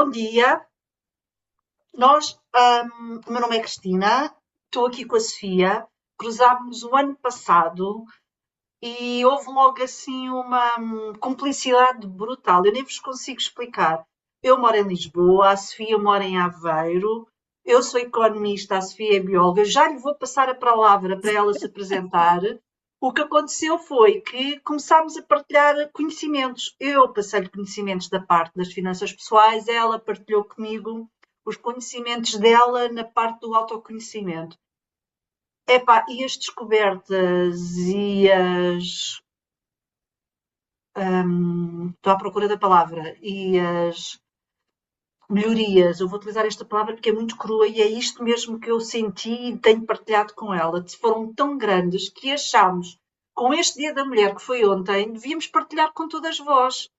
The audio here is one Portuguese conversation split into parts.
Bom dia. O meu nome é Cristina, estou aqui com a Sofia. Cruzámos o ano passado e houve logo assim uma cumplicidade brutal. Eu nem vos consigo explicar. Eu moro em Lisboa, a Sofia mora em Aveiro. Eu sou economista, a Sofia é bióloga. Já lhe vou passar a palavra para ela se apresentar. O que aconteceu foi que começámos a partilhar conhecimentos. Eu passei-lhe conhecimentos da parte das finanças pessoais, ela partilhou comigo os conhecimentos dela na parte do autoconhecimento. Epá, e as descobertas e as. Estou à procura da palavra. E as melhorias, eu vou utilizar esta palavra porque é muito crua e é isto mesmo que eu senti e tenho partilhado com ela. Foram tão grandes que achámos, com este Dia da Mulher que foi ontem, devíamos partilhar com todas vós.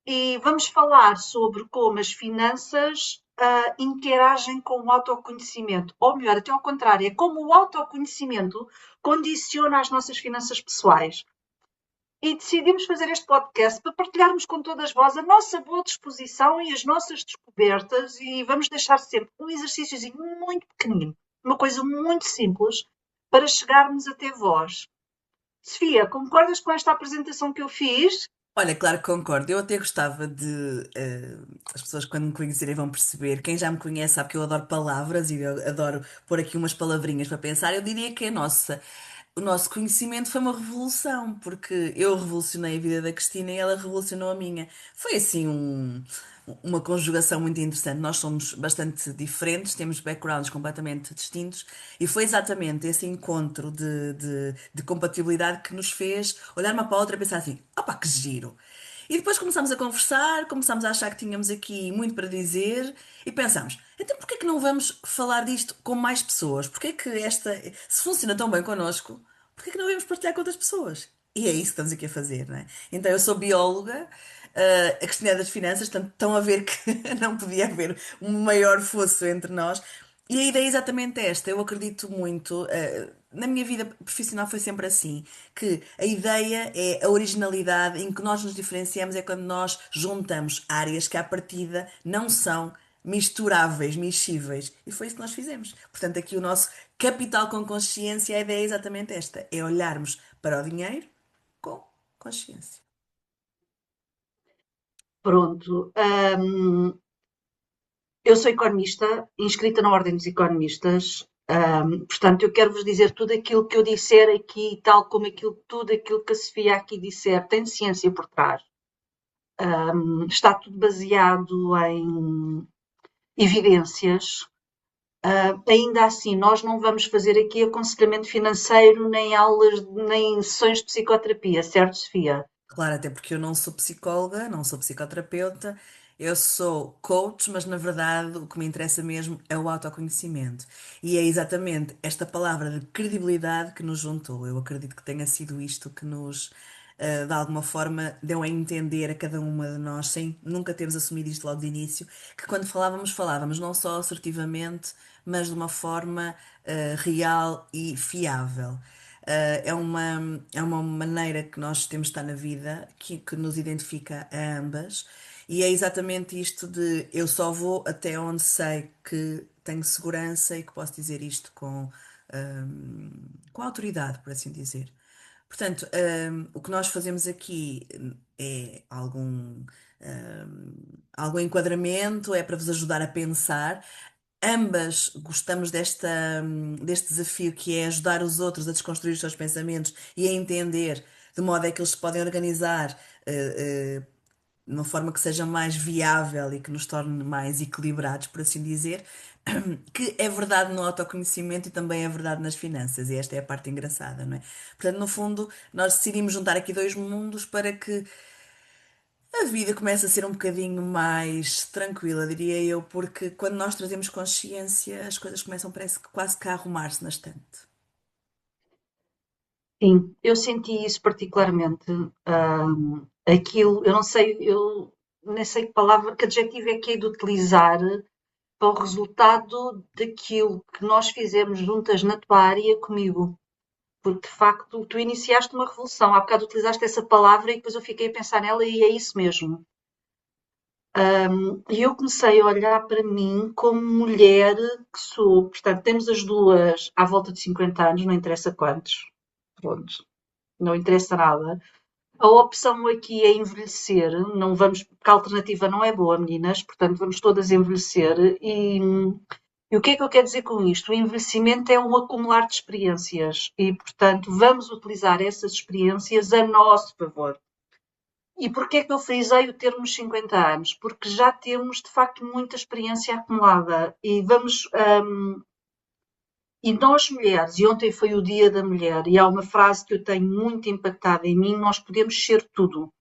E vamos falar sobre como as finanças interagem com o autoconhecimento. Ou melhor, até ao contrário, é como o autoconhecimento condiciona as nossas finanças pessoais. E decidimos fazer este podcast para partilharmos com todas vós a nossa boa disposição e as nossas descobertas e vamos deixar sempre um exercíciozinho muito pequenino, uma coisa muito simples, para chegarmos até vós. Sofia, concordas com esta apresentação que eu fiz? Olha, claro que concordo. Eu até gostava de. As pessoas, quando me conhecerem, vão perceber. Quem já me conhece sabe que eu adoro palavras e eu adoro pôr aqui umas palavrinhas para pensar. Eu diria que o nosso conhecimento foi uma revolução, porque eu revolucionei a vida da Cristina e ela revolucionou a minha. Foi assim uma conjugação muito interessante. Nós somos bastante diferentes, temos backgrounds completamente distintos, e foi exatamente esse encontro de compatibilidade que nos fez olhar uma para a outra e pensar assim: opa, que giro! E depois começámos a conversar, começámos a achar que tínhamos aqui muito para dizer e pensámos, então porquê que não vamos falar disto com mais pessoas? Porquê que se funciona tão bem connosco, porquê que não vamos partilhar com outras pessoas? E é isso que estamos aqui a fazer, não é? Então eu sou bióloga, a Cristina é das finanças, portanto estão a ver que não podia haver um maior fosso entre nós. E a ideia é exatamente esta. Eu acredito muito, na minha vida profissional foi sempre assim, que a ideia é a originalidade em que nós nos diferenciamos é quando nós juntamos áreas que à partida não são misturáveis, mexíveis. E foi isso que nós fizemos. Portanto, aqui o nosso capital com consciência, a ideia é exatamente esta, é olharmos para o dinheiro com consciência. Pronto. Eu sou economista, inscrita na Ordem dos Economistas. Portanto, eu quero vos dizer tudo aquilo que eu disser aqui, tal como tudo aquilo que a Sofia aqui disser, tem ciência por trás. Está tudo baseado em evidências. Ainda assim, nós não vamos fazer aqui aconselhamento financeiro, nem aulas, nem sessões de psicoterapia, certo, Sofia? Claro, até porque eu não sou psicóloga, não sou psicoterapeuta, eu sou coach, mas na verdade o que me interessa mesmo é o autoconhecimento. E é exatamente esta palavra de credibilidade que nos juntou. Eu acredito que tenha sido isto que nos, de alguma forma, deu a entender a cada uma de nós, sem nunca termos assumido isto logo de início, que quando falávamos não só assertivamente, mas de uma forma, real e fiável. É uma maneira que nós temos de estar na vida que nos identifica a ambas, e é exatamente isto de eu só vou até onde sei que tenho segurança e que posso dizer isto com autoridade, por assim dizer. Portanto, o que nós fazemos aqui é algum enquadramento, é para vos ajudar a pensar. Ambas gostamos deste desafio que é ajudar os outros a desconstruir os seus pensamentos e a entender de modo é que eles se podem organizar de uma forma que seja mais viável e que nos torne mais equilibrados, por assim dizer, que é verdade no autoconhecimento e também é verdade nas finanças, e esta é a parte engraçada, não é? Portanto, no fundo, nós decidimos juntar aqui dois mundos para que a vida começa a ser um bocadinho mais tranquila, diria eu, porque quando nós trazemos consciência, as coisas começam, parece que quase que a arrumar-se na estante. Sim, eu senti isso particularmente. Eu não sei, eu nem sei que palavra, que adjetivo é que hei de utilizar para o resultado daquilo que nós fizemos juntas na tua área comigo. Porque, de facto, tu iniciaste uma revolução. Há bocado utilizaste essa palavra e depois eu fiquei a pensar nela e é isso mesmo. E eu comecei a olhar para mim como mulher que sou. Portanto, temos as duas à volta de 50 anos, não interessa quantos. Pronto, não interessa nada. A opção aqui é envelhecer, não vamos, porque a alternativa não é boa, meninas, portanto vamos todas envelhecer. E o que é que eu quero dizer com isto? O envelhecimento é um acumular de experiências e, portanto, vamos utilizar essas experiências a nosso favor. E porquê é que eu frisei o termo 50 anos? Porque já temos, de facto, muita experiência acumulada e vamos. E nós mulheres, e ontem foi o Dia da Mulher, e há uma frase que eu tenho muito impactada em mim: nós podemos ser tudo.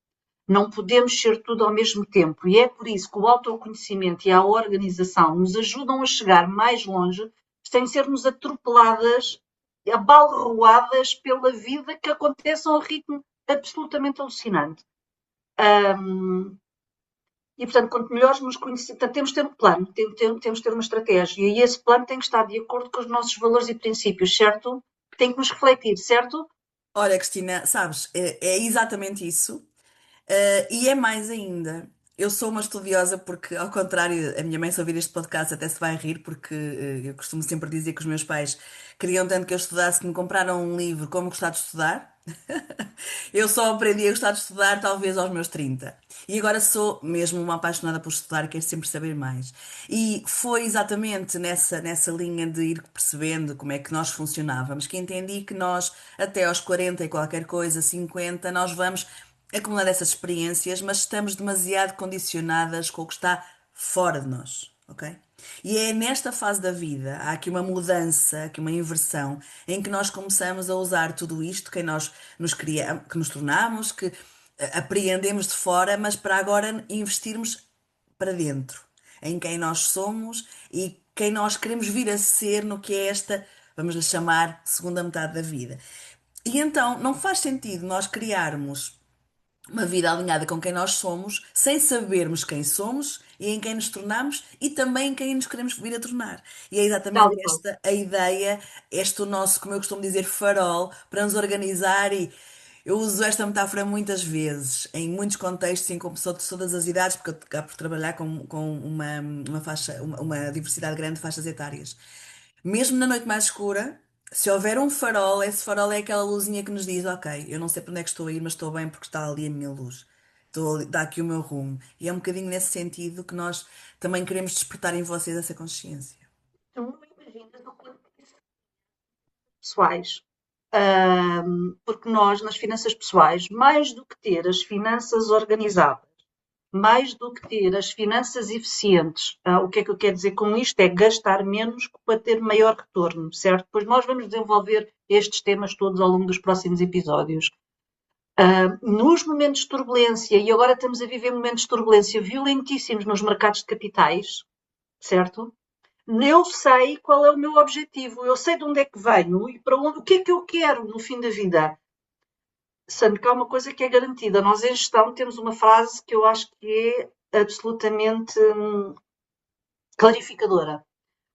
Não podemos ser tudo ao mesmo tempo. E é por isso que o autoconhecimento e a organização nos ajudam a chegar mais longe sem sermos atropeladas, abalroadas pela vida que acontece a um ritmo absolutamente alucinante. E, portanto, quanto melhores nos conhecemos, temos de ter um plano, temos de ter uma estratégia. E esse plano tem que estar de acordo com os nossos valores e princípios, certo? Tem que nos refletir, certo? Olha, Cristina, sabes, é exatamente isso. E é mais ainda. Eu sou uma estudiosa porque, ao contrário, a minha mãe, se ouvir este podcast, até se vai rir, porque eu costumo sempre dizer que os meus pais queriam tanto que eu estudasse que me compraram um livro Como Gostar de Estudar. Eu só aprendi a gostar de estudar talvez aos meus 30. E agora sou mesmo uma apaixonada por estudar e quero sempre saber mais. E foi exatamente nessa linha de ir percebendo como é que nós funcionávamos que entendi que nós, até aos 40 e qualquer coisa, 50, nós vamos acumulando essas experiências, mas estamos demasiado condicionadas com o que está fora de nós, ok? E é nesta fase da vida, há aqui uma mudança, aqui uma inversão, em que nós começamos a usar tudo isto, que nós nos criamos, que nos tornamos, que apreendemos de fora, mas para agora investirmos para dentro, em quem nós somos e quem nós queremos vir a ser no que é esta, vamos lhe chamar, segunda metade da vida. E então não faz sentido nós criarmos uma vida alinhada com quem nós somos, sem sabermos quem somos e em quem nos tornamos e também em quem nos queremos vir a tornar. E é Tal exatamente e qual. esta a ideia, este o nosso, como eu costumo dizer, farol para nos organizar e eu uso esta metáfora muitas vezes, em muitos contextos, sim, com pessoas de todas as idades, porque eu acabo por trabalhar com uma faixa, uma diversidade grande de faixas etárias. Mesmo na noite mais escura, se houver um farol, esse farol é aquela luzinha que nos diz: Ok, eu não sei para onde é que estou a ir, mas estou bem porque está ali a minha luz. Dá aqui o meu rumo. E é um bocadinho nesse sentido que nós também queremos despertar em vocês essa consciência. Tu não imaginas o quanto pessoais. Porque nós, nas finanças pessoais, mais do que ter as finanças organizadas, mais do que ter as finanças eficientes, o que é que eu quero dizer com isto? É gastar menos para ter maior retorno, certo? Pois nós vamos desenvolver estes temas todos ao longo dos próximos episódios. Nos momentos de turbulência, e agora estamos a viver momentos de turbulência violentíssimos nos mercados de capitais, certo? Eu sei qual é o meu objetivo, eu sei de onde é que venho e para onde, o que é que eu quero no fim da vida. Sendo que há uma coisa que é garantida. Nós em gestão temos uma frase que eu acho que é absolutamente clarificadora.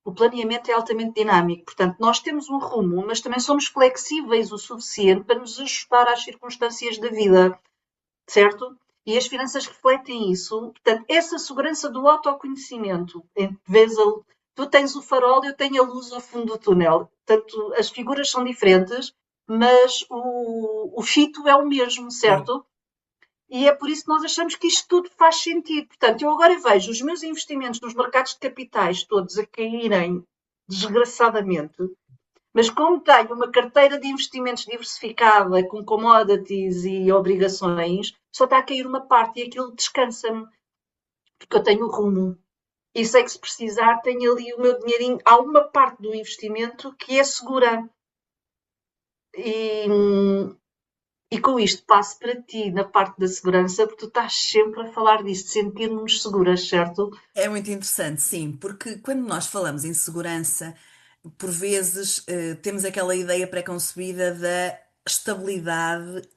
O planeamento é altamente dinâmico, portanto, nós temos um rumo, mas também somos flexíveis o suficiente para nos ajustar às circunstâncias da vida, certo? E as finanças refletem isso. Portanto, essa segurança do autoconhecimento, em vez a, tu tens o farol, eu tenho a luz ao fundo do túnel. Portanto, as figuras são diferentes, mas o fito é o mesmo, Sim. certo? E é por isso que nós achamos que isto tudo faz sentido. Portanto, eu agora vejo os meus investimentos nos mercados de capitais todos a caírem desgraçadamente, mas como tenho uma carteira de investimentos diversificada com commodities e obrigações, só está a cair uma parte e aquilo descansa-me, porque eu tenho rumo. E sei que se precisar, tenho ali o meu dinheirinho. Há uma parte do investimento que é segura. E, e com isto passo para ti na parte da segurança, porque tu estás sempre a falar disso, de sentirmos seguras, certo? É muito interessante, sim, porque quando nós falamos em segurança, por vezes temos aquela ideia pré-concebida da estabilidade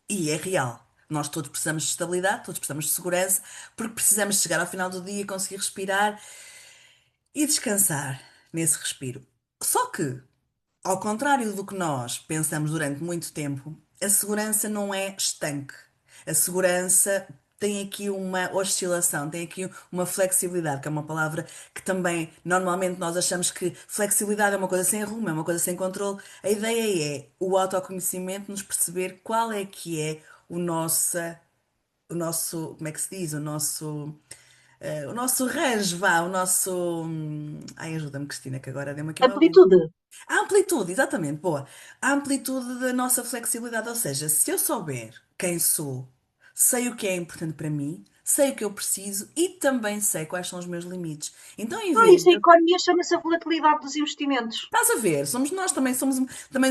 e é real. Nós todos precisamos de estabilidade, todos precisamos de segurança, porque precisamos chegar ao final do dia, conseguir respirar e descansar nesse respiro. Só que, ao contrário do que nós pensamos durante muito tempo, a segurança não é estanque. A segurança tem aqui uma oscilação, tem aqui uma flexibilidade, que é uma palavra que também normalmente nós achamos que flexibilidade é uma coisa sem rumo, é uma coisa sem controle. A ideia é o autoconhecimento, nos perceber qual é que é o nosso, como é que se diz? O nosso range, vá, o nosso. Ai, ajuda-me, Cristina, que agora deu-me aqui uma luz. Amplitude. A amplitude, exatamente, boa. A amplitude da nossa flexibilidade, ou seja, se eu souber quem sou, sei o que é importante para mim, sei o que eu preciso e também sei quais são os meus limites. Então, em vez Isso, a de economia chama-se a volatilidade dos investimentos. Estás a ver? Somos nós também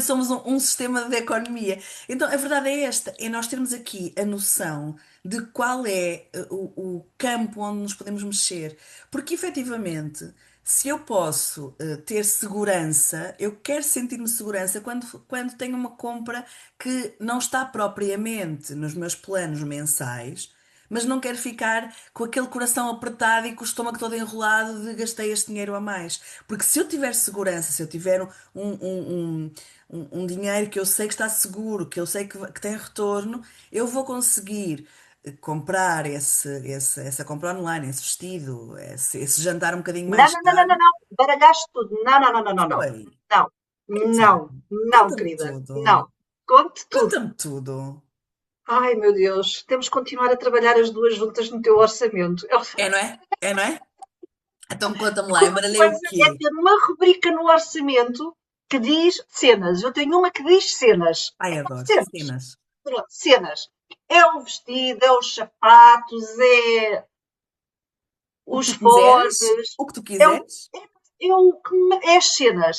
somos um sistema de economia. Então, a verdade é esta, é nós termos aqui a noção de qual é o campo onde nos podemos mexer. Porque, efetivamente, se eu posso ter segurança, eu quero sentir-me segurança quando tenho uma compra que não está propriamente nos meus planos mensais, mas não quero ficar com aquele coração apertado e com o estômago todo enrolado de gastei este dinheiro a mais. Porque se eu tiver segurança, se eu tiver um dinheiro que eu sei que está seguro, que eu sei que tem retorno, eu vou conseguir comprar essa compra online, esse vestido, esse jantar um bocadinho Não, mais não, não, não, não, caro. não. Baralhaste tudo. Não, não, não, não, não, não. Foi. Não, Então, não, não, conta-me querida. tudo. Não. Conte tudo. Conta-me tudo. Ai, meu Deus. Temos que continuar a trabalhar as duas juntas no teu orçamento. É, não é? É, não é? Então conta-me lá, Uma embaralhei o coisa é quê? ter uma rubrica no orçamento que diz cenas. Eu tenho uma que diz cenas. Ai, adoro. Cenas. Cenas. Pronto, cenas. É o vestido, é os sapatos, é O que os tu quiseres, fones, o que tu é o, quiseres. é as cenas.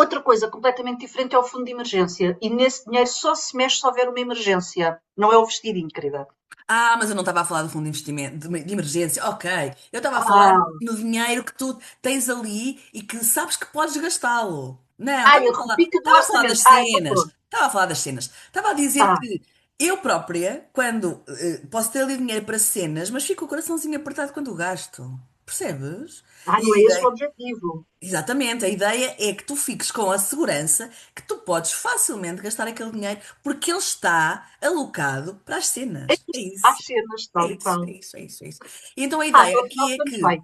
Outra coisa completamente diferente é o fundo de emergência. E nesse dinheiro só se mexe se houver uma emergência. Não é o vestidinho, querida. Ah, mas eu não estava a falar do fundo de investimento, de emergência. Ok. Eu estava a falar Ah, no dinheiro que tu tens ali e que sabes que podes gastá-lo. Não, ai, a estava rubrica do a falar das orçamento. Ah, então cenas. pronto. Estava a falar das cenas. Estava a dizer Ah, que eu própria, quando posso ter ali dinheiro para cenas, mas fico o coraçãozinho apertado quando gasto. Percebes? ah, E não a é esse o ideia, objetivo. Exatamente, a ideia é que tu fiques com a segurança que tu podes facilmente gastar aquele dinheiro porque ele está alocado para as É cenas. É isso. isso, Às cenas, é tal e isso, qual. é isso, é isso, é isso. E então a Ah, ideia então afinal aqui é estamos que, bem.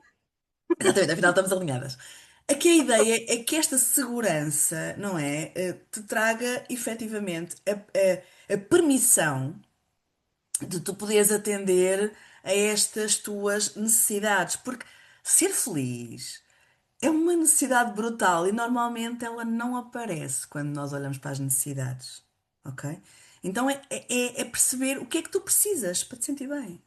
exatamente, afinal estamos alinhadas. Aqui a ideia é que esta segurança, não é, te traga efetivamente a permissão de tu poderes atender a estas tuas necessidades, porque ser feliz. É uma necessidade brutal e normalmente ela não aparece quando nós olhamos para as necessidades, ok? Então é perceber o que é que tu precisas para te sentir bem.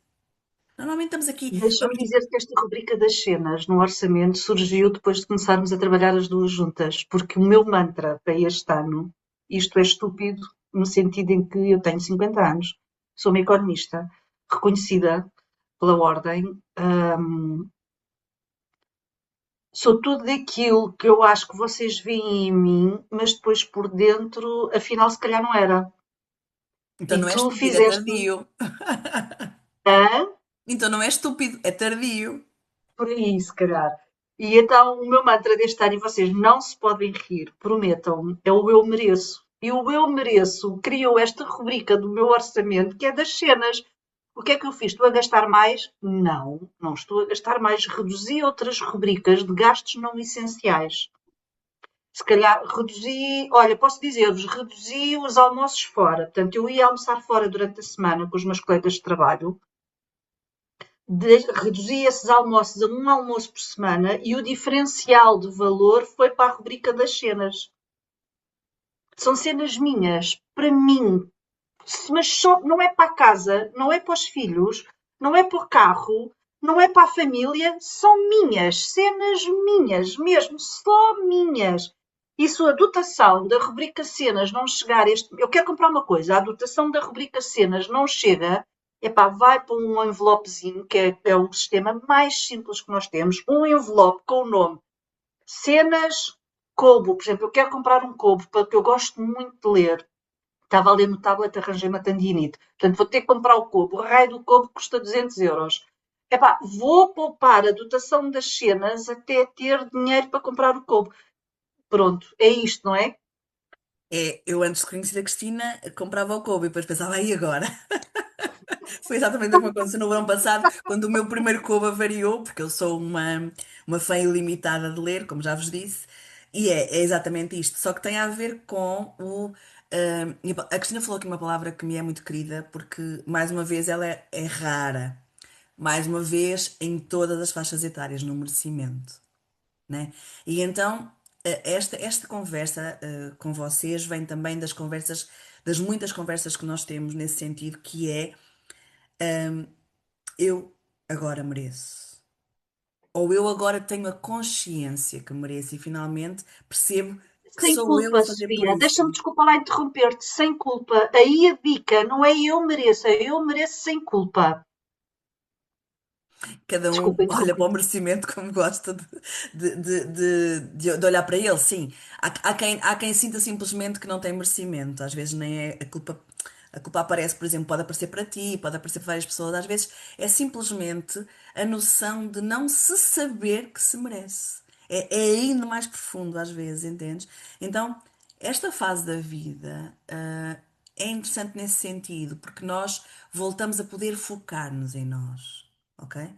Normalmente estamos aqui, Deixa-me dizer que esta rubrica das cenas no orçamento surgiu depois de começarmos a trabalhar as duas juntas, porque o meu mantra para este ano, isto é estúpido, no sentido em que eu tenho 50 anos, sou uma economista reconhecida pela Ordem, hum, sou tudo aquilo que eu acho que vocês veem em mim, mas depois por dentro, afinal, se calhar não era. então E não é tu estúpido, é fizeste. tardio. Hã? Então não é estúpido, é tardio. Por aí, se calhar. E então o meu mantra deste ano, e vocês não se podem rir, prometam-me, é o eu mereço. E o eu mereço criou esta rubrica do meu orçamento, que é das cenas. O que é que eu fiz? Estou a gastar mais? Não, não estou a gastar mais. Reduzi outras rubricas de gastos não essenciais. Se calhar reduzi, olha, posso dizer-vos, reduzi os almoços fora. Portanto, eu ia almoçar fora durante a semana com os meus colegas de trabalho, reduzi esses almoços a um almoço por semana e o diferencial de valor foi para a rubrica das cenas. São cenas minhas, para mim, mas só, não é para a casa, não é para os filhos, não é para o carro, não é para a família, são minhas, cenas minhas, mesmo, só minhas. E se a dotação da rubrica cenas não chegar a este. Eu quero comprar uma coisa, a dotação da rubrica cenas não chega, epá, vai para um envelopezinho, que é o sistema mais simples que nós temos, um envelope com o nome cenas Kobo. Por exemplo, eu quero comprar um Kobo, porque eu gosto muito de ler. Estava a ler no tablet, arranjei uma tendinite. Portanto, vou ter que comprar o Kobo. O raio do Kobo custa 200 euros. Epá, vou poupar a dotação das cenas até ter dinheiro para comprar o Kobo. Pronto, é isto, não é? É, eu antes de conhecer a Cristina comprava o Kobe e depois pensava, e agora? Foi exatamente o que me aconteceu no verão passado, quando o meu primeiro Kobo avariou, porque eu sou uma fã ilimitada de ler, como já vos disse, e é exatamente isto. Só que tem a ver com o. A Cristina falou aqui uma palavra que me é muito querida, porque, mais uma vez, ela é rara. Mais uma vez, em todas as faixas etárias, no merecimento, né? E então, esta conversa, com vocês vem também das conversas, das muitas conversas que nós temos nesse sentido, que é eu agora mereço. Ou eu agora tenho a consciência que mereço e finalmente percebo que Sem sou eu a culpa, fazer por Sofia. isso. Deixa-me desculpa lá interromper-te. Sem culpa. Aí a dica não é eu mereço sem culpa. Cada um Desculpa, olha para interrompi. o merecimento como gosta de olhar para ele, sim. Há quem sinta simplesmente que não tem merecimento. Às vezes nem é a culpa. A culpa aparece, por exemplo, pode aparecer para ti, pode aparecer para várias pessoas. Às vezes é simplesmente a noção de não se saber que se merece. É ainda mais profundo, às vezes, entendes? Então, esta fase da vida, é interessante nesse sentido, porque nós voltamos a poder focar-nos em nós, ok?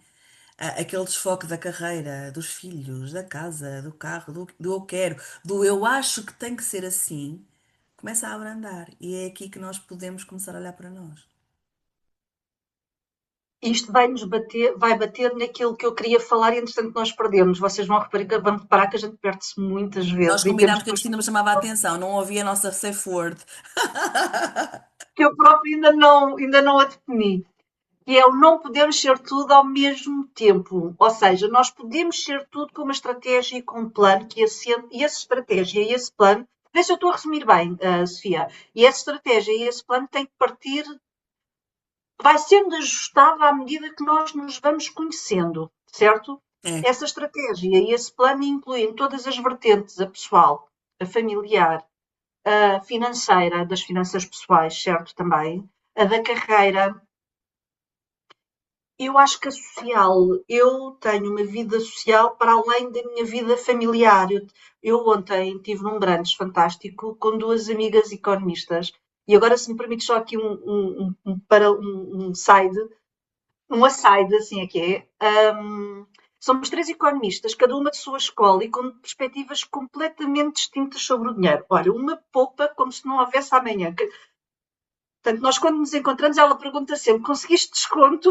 Aquele desfoque da carreira, dos filhos, da casa, do carro, do eu quero, do eu acho que tem que ser assim, começa a abrandar. E é aqui que nós podemos começar a olhar para nós. Isto vai bater naquilo que eu queria falar e, entretanto, nós perdemos. Vocês vão reparar que a gente perde-se muitas Nós vezes e temos combinámos que a depois Cristina me chamava a atenção, não ouvia a nossa safe word. que eu próprio ainda não a defini. Que é o não podemos ser tudo ao mesmo tempo. Ou seja, nós podemos ser tudo com uma estratégia e com um plano que assente, e essa estratégia e esse plano, vê se eu estou a resumir bem, Sofia, e essa estratégia e esse plano têm que partir, vai sendo ajustado à medida que nós nos vamos conhecendo, certo? É, Essa estratégia e esse plano incluem todas as vertentes, a pessoal, a familiar, a financeira, das finanças pessoais, certo? Também, a da carreira. Eu acho que a social, eu tenho uma vida social para além da minha vida familiar. Eu ontem estive num brunch fantástico com duas amigas economistas. E agora, se me permites só aqui um aside, assim é que é. Somos três economistas, cada uma de sua escola e com perspectivas completamente distintas sobre o dinheiro. Olha, uma poupa como se não houvesse amanhã. Portanto, nós quando nos encontramos, ela pergunta sempre: conseguiste desconto?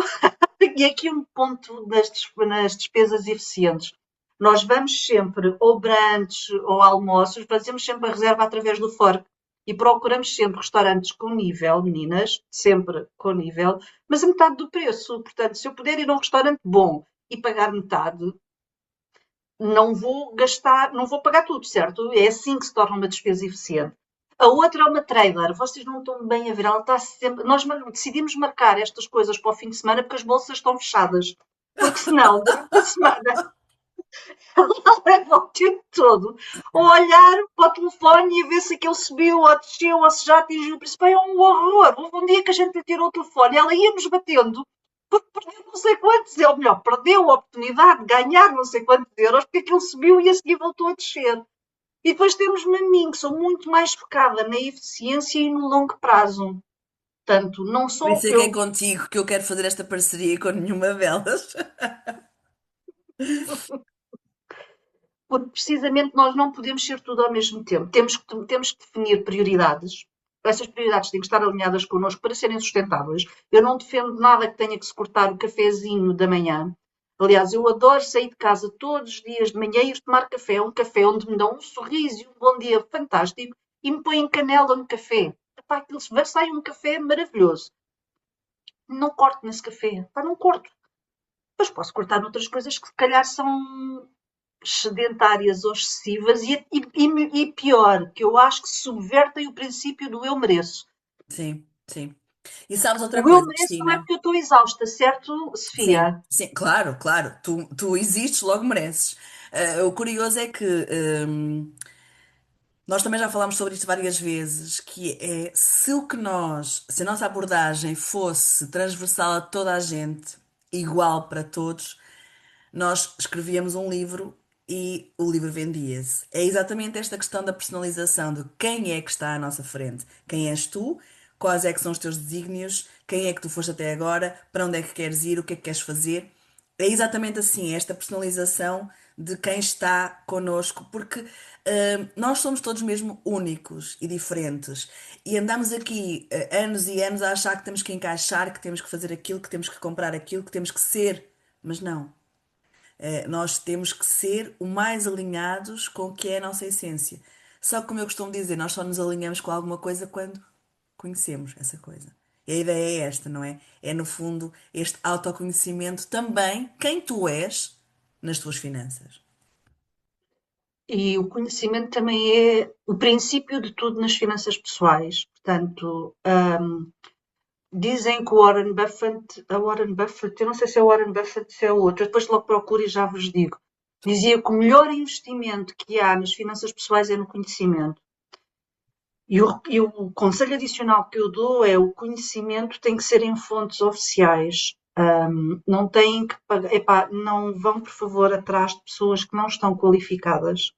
E aqui um ponto nas despesas eficientes. Nós vamos sempre, ou brunch ou almoços, fazemos sempre a reserva através do Fork e procuramos sempre restaurantes com nível, meninas, sempre com nível, mas a metade do preço. Portanto, se eu puder ir a um restaurante bom e pagar metade, não vou gastar, não vou pagar tudo, certo? É assim que se torna uma despesa eficiente. A outra é uma trailer. Vocês não estão bem a ver. Ela está sempre. Nós decidimos marcar estas coisas para o fim de semana porque as bolsas estão fechadas. Porque senão, durante a semana, ela leva o tempo todo a olhar para o telefone e a ver se aquele subiu ou desceu ou se já atingiu o principal. É um horror. Houve um dia que a gente lhe tirou o telefone, ela ia-nos batendo porque perdeu não sei quantos, ou melhor, perdeu a oportunidade de ganhar não sei quantos euros porque aquilo subiu e a seguir voltou a descer. E depois temos-me a mim, que sou muito mais focada na eficiência e no longo prazo. Portanto, não Por só isso é que é eu, contigo que eu quero fazer esta parceria com nenhuma delas. porque precisamente nós não podemos ser tudo ao mesmo tempo. Temos que definir prioridades. Essas prioridades têm que estar alinhadas connosco para serem sustentáveis. Eu não defendo nada que tenha que se cortar o cafezinho da manhã. Aliás, eu adoro sair de casa todos os dias de manhã e ir tomar café. Um café onde me dão um sorriso e um bom dia fantástico e me põem canela no café. Epá, aquilo sai um café maravilhoso. Não corto nesse café. Pá, não corto. Mas posso cortar noutras coisas que se calhar são sedentárias ou excessivas e pior, que eu acho que subvertem o princípio do eu mereço. Sim, sim. E sabes outra O eu coisa, mereço não é Cristina? porque eu estou exausta, certo, Sim, Sofia? sim, claro, claro. Tu existes, logo mereces. O curioso é que nós também já falámos sobre isto várias vezes, que é se a nossa abordagem fosse transversal a toda a gente, igual para todos, nós escrevíamos um livro e o livro vendia-se. É exatamente esta questão da personalização, de quem é que está à nossa frente. Quem és tu? quais é que são os teus desígnios, quem é que tu foste até agora, para onde é que queres ir, o que é que queres fazer. É exatamente assim, esta personalização de quem está connosco, porque nós somos todos mesmo únicos e diferentes. E andamos aqui anos e anos a achar que temos que encaixar, que temos que fazer aquilo, que temos que comprar aquilo, que temos que ser. Mas não. Nós temos que ser o mais alinhados com o que é a nossa essência. Só que, como eu costumo dizer, nós só nos alinhamos com alguma coisa quando conhecemos essa coisa. E a ideia é esta, não é? É, no fundo, este autoconhecimento também, quem tu és nas tuas finanças. E o conhecimento também é o princípio de tudo nas finanças pessoais. Portanto, dizem que a Warren Buffett, eu não sei se é o Warren Buffett, se é o outro, eu depois logo procuro e já vos digo. Dizia que o melhor investimento que há nas finanças pessoais é no conhecimento. E o conselho adicional que eu dou é o conhecimento tem que ser em fontes oficiais. Não têm que pagar, epá, não vão, por favor, atrás de pessoas que não estão qualificadas.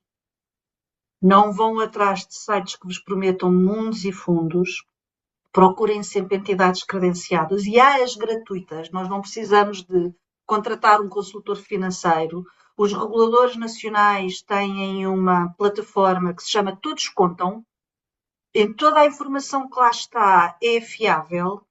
Não vão atrás de sites que vos prometam mundos e fundos. Procurem sempre entidades credenciadas e há as gratuitas. Nós não precisamos de contratar um consultor financeiro. Os reguladores nacionais têm uma plataforma que se chama Todos Contam. Em toda a informação que lá está é fiável.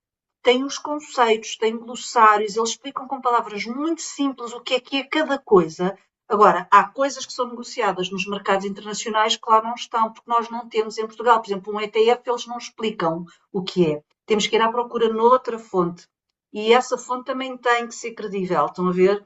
Tem os conceitos, tem glossários, eles explicam com palavras muito simples o que é cada coisa. Agora, há coisas que são negociadas nos mercados internacionais que lá não estão, porque nós não temos em Portugal. Por exemplo, um ETF, eles não explicam o que é. Temos que ir à procura noutra fonte. E essa fonte também tem que ser credível, estão a ver?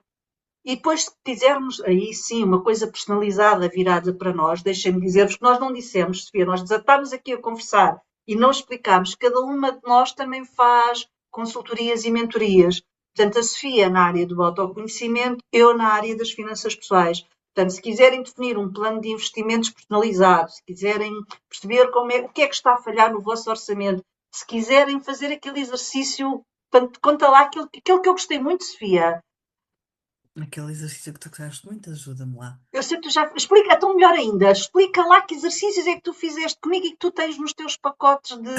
E depois, se quisermos, aí sim, uma coisa personalizada virada para nós, deixem-me dizer-vos que nós não dissemos, Sofia, nós desatámos aqui a conversar e não explicámos. Cada uma de nós também faz consultorias e mentorias. Portanto, a Sofia na área do autoconhecimento, eu na área das finanças pessoais. Portanto, se quiserem definir um plano de investimentos personalizado, se quiserem perceber o que é que está a falhar no vosso orçamento, se quiserem fazer aquele exercício, conta lá aquilo que eu gostei muito, Sofia. Aquele exercício que tu gostaste muito, ajuda-me lá. Eu sei que tu já. Explica, então melhor ainda. Explica lá que exercícios é que tu fizeste comigo e que tu tens nos teus pacotes de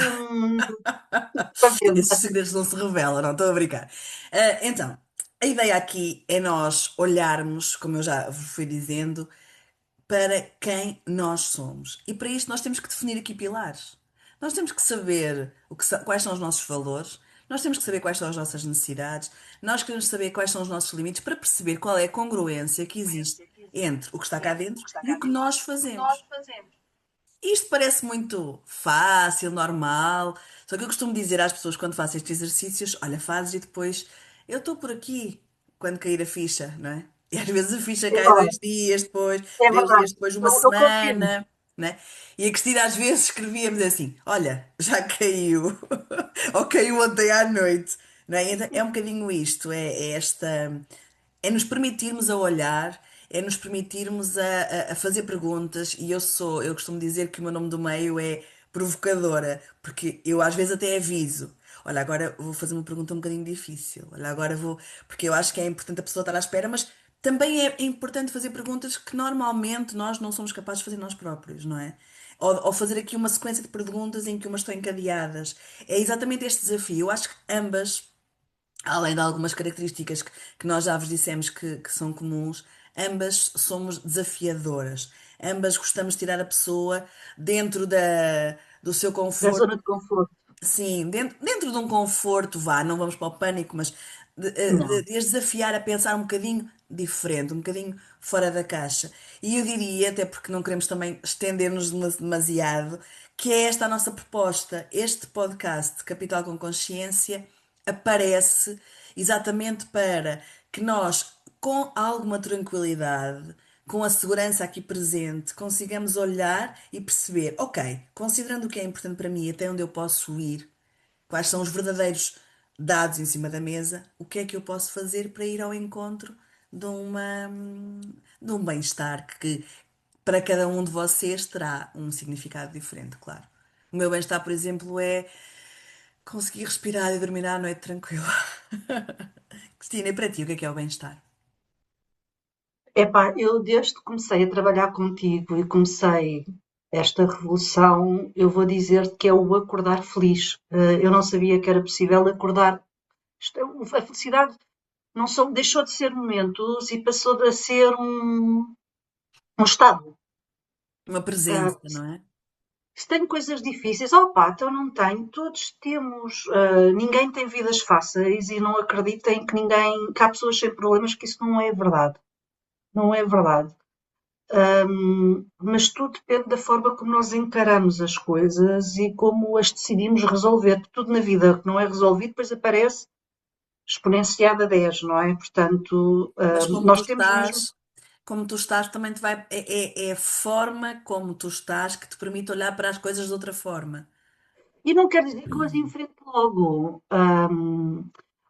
para Esses venda. segredos não se revelam, não estou a brincar. Então, a ideia aqui é nós olharmos, como eu já vos fui dizendo, para quem nós somos. E para isto nós temos que definir aqui pilares. Nós temos que saber quais são os nossos valores, nós temos que saber quais são as nossas necessidades, nós queremos saber quais são os nossos limites para perceber qual é a congruência que existe entre o que está cá dentro e o que nós fazemos. Isto parece muito fácil, normal, só que eu costumo dizer às pessoas quando faço estes exercícios: olha, fazes e depois eu estou por aqui quando cair a ficha, não é? E às vezes a ficha É cai verdade. 2 dias depois, É 3 dias verdade. depois, uma Eu confirmo. semana, não é? E a Cristina às vezes escrevia-me assim: olha, já caiu, ou caiu ontem à noite, não é? Então, é um bocadinho isto, é esta. É nos permitirmos a olhar, é nos permitirmos a fazer perguntas, e eu costumo dizer que o meu nome do meio é provocadora, porque eu às vezes até aviso. Olha, agora vou fazer uma pergunta um bocadinho difícil. Olha, agora vou. Porque eu acho que é importante a pessoa estar à espera, mas também é importante fazer perguntas que normalmente nós não somos capazes de fazer nós próprios, não é? Ou fazer aqui uma sequência de perguntas em que umas estão encadeadas. É exatamente este desafio. Eu acho que ambas, além de algumas características que nós já vos dissemos que são comuns, ambas somos desafiadoras. Ambas gostamos de tirar a pessoa dentro do seu Da conforto. zona de conforto. Sim, dentro de um conforto, vá, não vamos para o pânico, mas Não. de as desafiar a pensar um bocadinho diferente, um bocadinho fora da caixa. E eu diria, até porque não queremos também estender-nos demasiado, que é esta a nossa proposta. Este podcast, Capital com Consciência, aparece exatamente para que nós, com alguma tranquilidade, com a segurança aqui presente, consigamos olhar e perceber, ok, considerando o que é importante para mim, até onde eu posso ir, quais são os verdadeiros dados em cima da mesa, o que é que eu posso fazer para ir ao encontro de um bem-estar que para cada um de vocês terá um significado diferente, claro. O meu bem-estar, por exemplo, é conseguir respirar e dormir à noite tranquila. Cristina, e para ti, o que é o bem-estar? Epá, eu desde que comecei a trabalhar contigo e comecei. Esta revolução, eu vou dizer que é o acordar feliz. Eu não sabia que era possível acordar. A felicidade não só deixou de ser momentos e passou a ser um estado. Uma Uh, presença, não é? se tenho coisas difíceis, pá, então não tenho, todos temos. Ninguém tem vidas fáceis e não acreditem que há pessoas sem problemas, que isso não é verdade. Não é verdade. Mas tudo depende da forma como nós encaramos as coisas e como as decidimos resolver. Tudo na vida que não é resolvido, depois aparece exponenciado a 10, não é? Portanto, Mas nós temos mesmo. como tu estás também te vai. É a forma como tu estás que te permite olhar para as coisas de outra forma. E não quer dizer que eu as enfrente logo.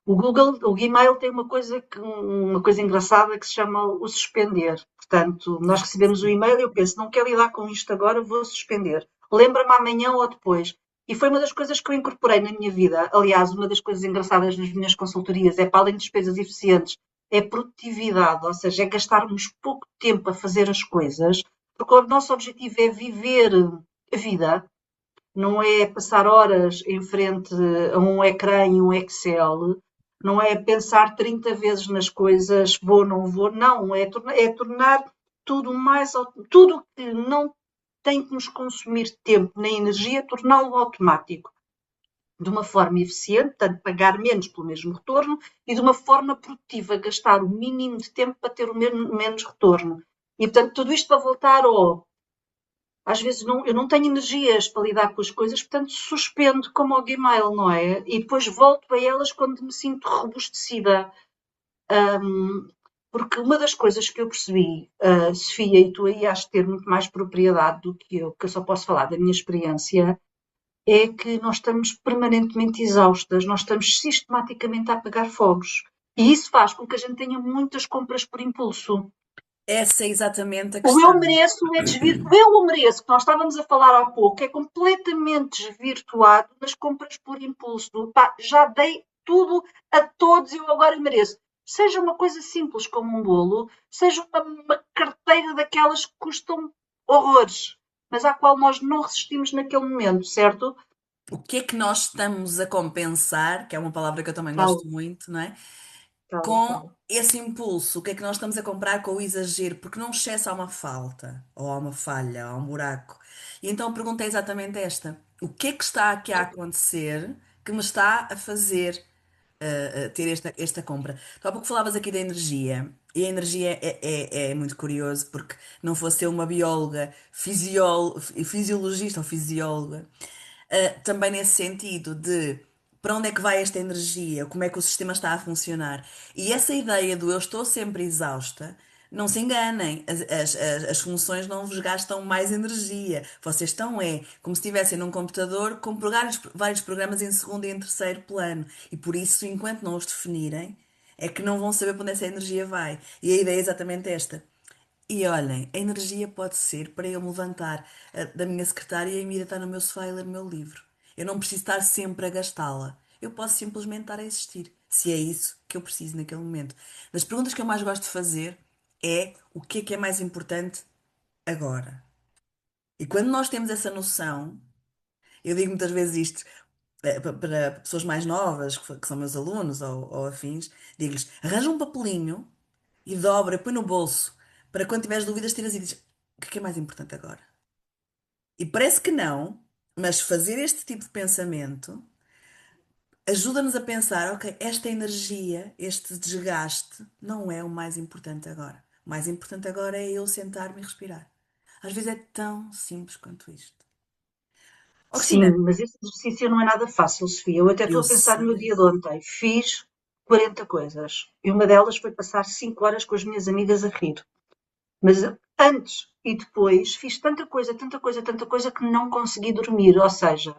O Google, o Gmail tem uma coisa engraçada que se chama o suspender. Portanto, nós Ah, recebemos o e-mail e eu penso, não quero lidar com isto agora, vou suspender. Lembra-me amanhã ou depois. E foi uma das coisas que eu incorporei na minha vida. Aliás, uma das coisas engraçadas nas minhas consultorias é, para além de despesas eficientes, é produtividade, ou seja, é gastarmos pouco tempo a fazer as coisas, porque o nosso objetivo é viver a vida, não é passar horas em frente a um ecrã e um Excel, não é pensar 30 vezes nas coisas, vou, não vou, não, é tornar tudo mais, tudo que não tem que nos consumir tempo nem energia, torná-lo automático, de uma forma eficiente, portanto, pagar menos pelo mesmo retorno, e de uma forma produtiva, gastar o mínimo de tempo para ter o menos retorno. E, portanto, tudo isto para voltar ao às vezes eu não tenho energias para lidar com as coisas, portanto suspendo como ao Gmail, não é? E depois volto a elas quando me sinto robustecida. Um, porque uma das coisas que eu percebi, Sofia, e tu aí has de ter muito mais propriedade do que eu, que eu só posso falar da minha experiência, é que nós estamos permanentemente exaustas, nós estamos sistematicamente a apagar fogos. E isso faz com que a gente tenha muitas compras por impulso. essa é exatamente a O eu questão. mereço é desvirtuado. Eu mereço, que nós estávamos a falar há pouco, é completamente desvirtuado nas compras por impulso. Pá, já dei tudo a todos e eu agora mereço. Seja uma coisa simples como um bolo, seja uma carteira daquelas que custam horrores, mas à qual nós não resistimos naquele momento, certo? O que é que nós estamos a compensar, que é uma palavra que eu também Tal, gosto muito, não é? tal, Com tal. esse impulso, o que é que nós estamos a comprar com o exagero? Porque não excesso há uma falta, ou há uma falha, ou há um buraco. E então a pergunta é exatamente esta: o que é que está aqui a acontecer que me está a fazer ter esta compra? Tu há pouco falavas aqui da energia. E a energia é muito curioso porque não fosse eu uma bióloga, fisiologista ou fisióloga, também nesse sentido de para onde é que vai esta energia, como é que o sistema está a funcionar. E essa ideia do eu estou sempre exausta, não se enganem, as funções não vos gastam mais energia. Vocês estão, como se estivessem num computador com vários programas em segundo e em terceiro plano. E por isso, enquanto não os definirem, é que não vão saber para onde essa energia vai. E a ideia é exatamente esta. E olhem, a energia pode ser para eu me levantar da minha secretária e a Emília estar no meu sofá e ler o meu livro. Eu não preciso estar sempre a gastá-la. Eu posso simplesmente estar a existir, se é isso que eu preciso naquele momento. Das perguntas que eu mais gosto de fazer é o que é mais importante agora. E quando nós temos essa noção, eu digo muitas vezes isto para pessoas mais novas, que são meus alunos ou afins, digo-lhes: arranja um papelinho e dobra, põe no bolso, para quando tiveres dúvidas, tiras e dizes: o que é mais importante agora? E parece que não, mas fazer este tipo de pensamento ajuda-nos a pensar: ok, esta energia, este desgaste, não é o mais importante agora. O mais importante agora é eu sentar-me e respirar. Às vezes é tão simples quanto isto. Oh, Sim, Cristina, mas esse exercício não é nada fácil, Sofia. Eu até estou eu a pensar no meu sei. dia de ontem. Fiz 40 coisas. E uma delas foi passar 5 horas com as minhas amigas a rir. Mas antes e depois fiz tanta coisa, tanta coisa, tanta coisa que não consegui dormir. Ou seja,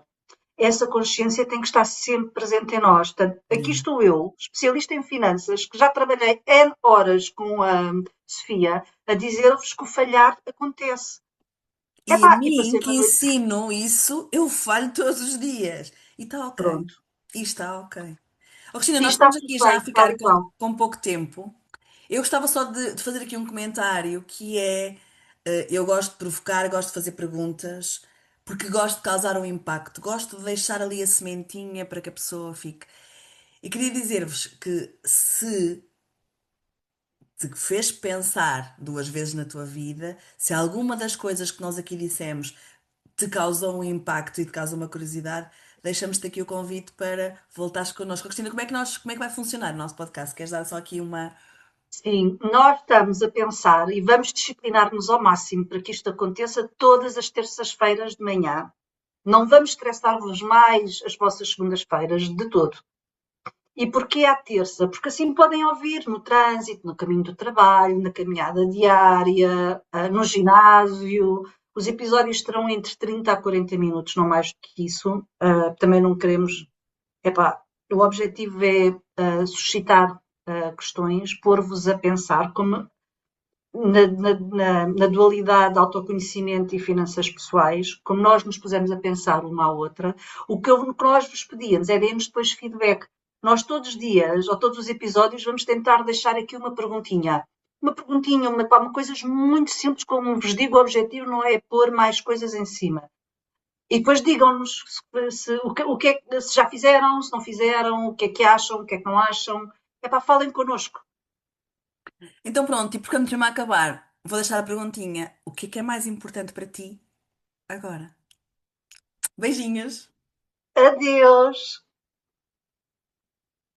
essa consciência tem que estar sempre presente em nós. Portanto, aqui Yeah. estou eu, especialista em finanças, que já trabalhei N horas com a Sofia, a dizer-vos que o falhar acontece. E a Epá, e mim, passei que uma noite. ensino isso, eu falho todos os dias. E está ok. Pronto. E está ok. Oh, Cristina, Sim, nós está estamos tudo aqui já a bem, tal ficar e qual. com pouco tempo. Eu gostava só de fazer aqui um comentário que é. Eu gosto de provocar, gosto de fazer perguntas, porque gosto de causar um impacto, gosto de deixar ali a sementinha para que a pessoa fique. E queria dizer-vos que se te fez pensar duas vezes na tua vida, se alguma das coisas que nós aqui dissemos te causou um impacto e te causa uma curiosidade, deixamos-te aqui o convite para voltares connosco. Cristina, como é que vai funcionar o nosso podcast? Queres dar só aqui uma. Sim, nós estamos a pensar e vamos disciplinar-nos ao máximo para que isto aconteça todas as terças-feiras de manhã. Não vamos estressar-vos mais as vossas segundas-feiras de todo. E porquê à terça? Porque assim podem ouvir no trânsito, no caminho do trabalho, na caminhada diária, no ginásio. Os episódios terão entre 30 a 40 minutos, não mais do que isso. Também não queremos. Epá, o objetivo é suscitar questões, pôr-vos a pensar como na dualidade de autoconhecimento e finanças pessoais, como nós nos pusemos a pensar uma à outra, o que nós vos pedíamos é deem-nos depois feedback. Nós todos os dias, ou todos os episódios, vamos tentar deixar aqui uma perguntinha. Uma perguntinha, uma coisas muito simples, como vos digo, o objetivo não é pôr mais coisas em cima. E depois digam-nos se já fizeram, se não fizeram, o que acham, o que é que não acham. É para falem connosco. Então pronto, e porque antes de me acabar, vou deixar a perguntinha: o que é mais importante para ti agora? Beijinhos! Adeus!